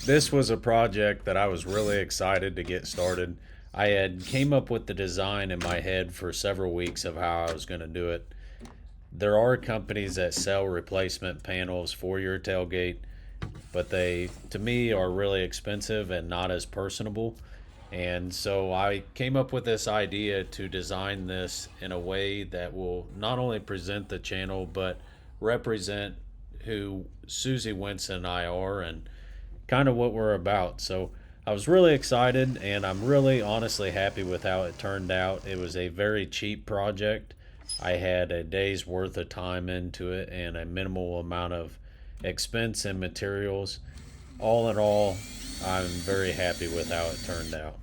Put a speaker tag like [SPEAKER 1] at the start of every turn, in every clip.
[SPEAKER 1] This was a project that I was really excited to get started. I had came up with the design in my head for several weeks of how I was going to do it. There are companies that sell replacement panels for your tailgate, but they, to me, are really expensive and not as personable. And so I came up with this idea to design this in a way that will not only present the channel, but represent who Susie Wentz and I are and kind of what we're about. So I was really excited, and I'm really honestly happy with how it turned out. It was a very cheap project. I had a day's worth of time into it and a minimal amount of expense and materials. All in all, I'm very happy with how it turned out.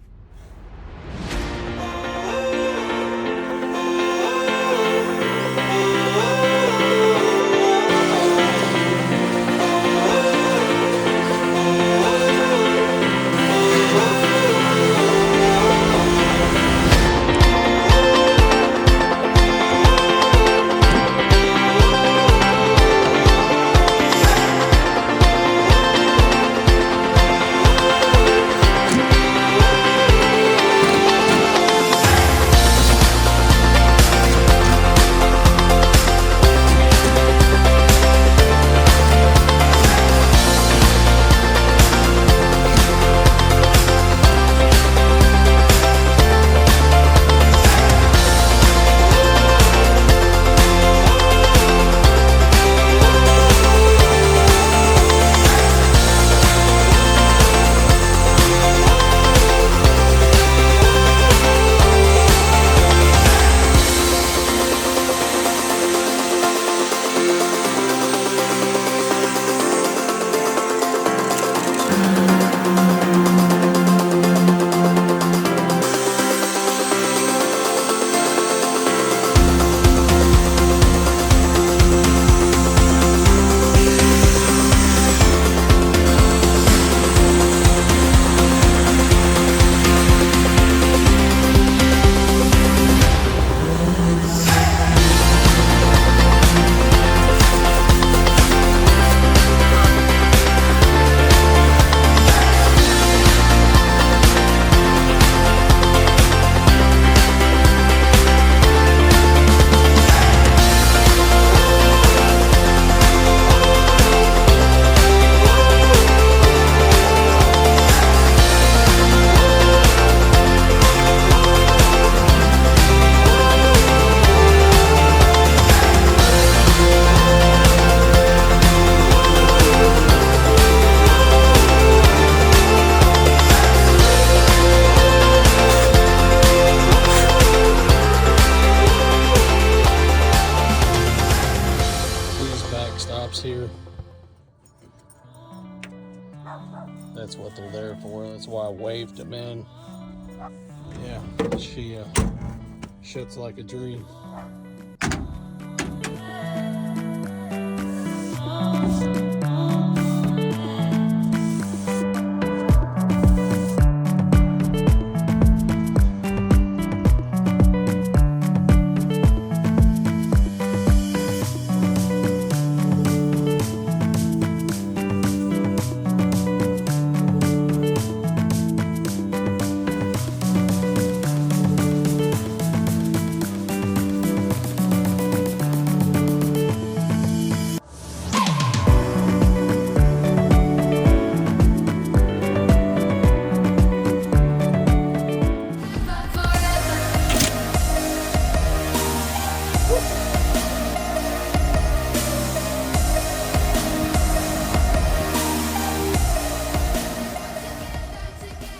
[SPEAKER 1] Here. That's what they're there for. That's why I waved them in. Yeah, she shuts like a dream.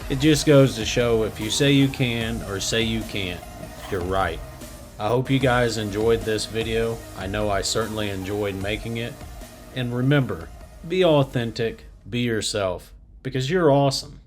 [SPEAKER 1] It just goes to show if you say you can or say you can't, you're right. I hope you guys enjoyed this video. I know I certainly enjoyed making it. And remember, be authentic, be yourself, because you're awesome.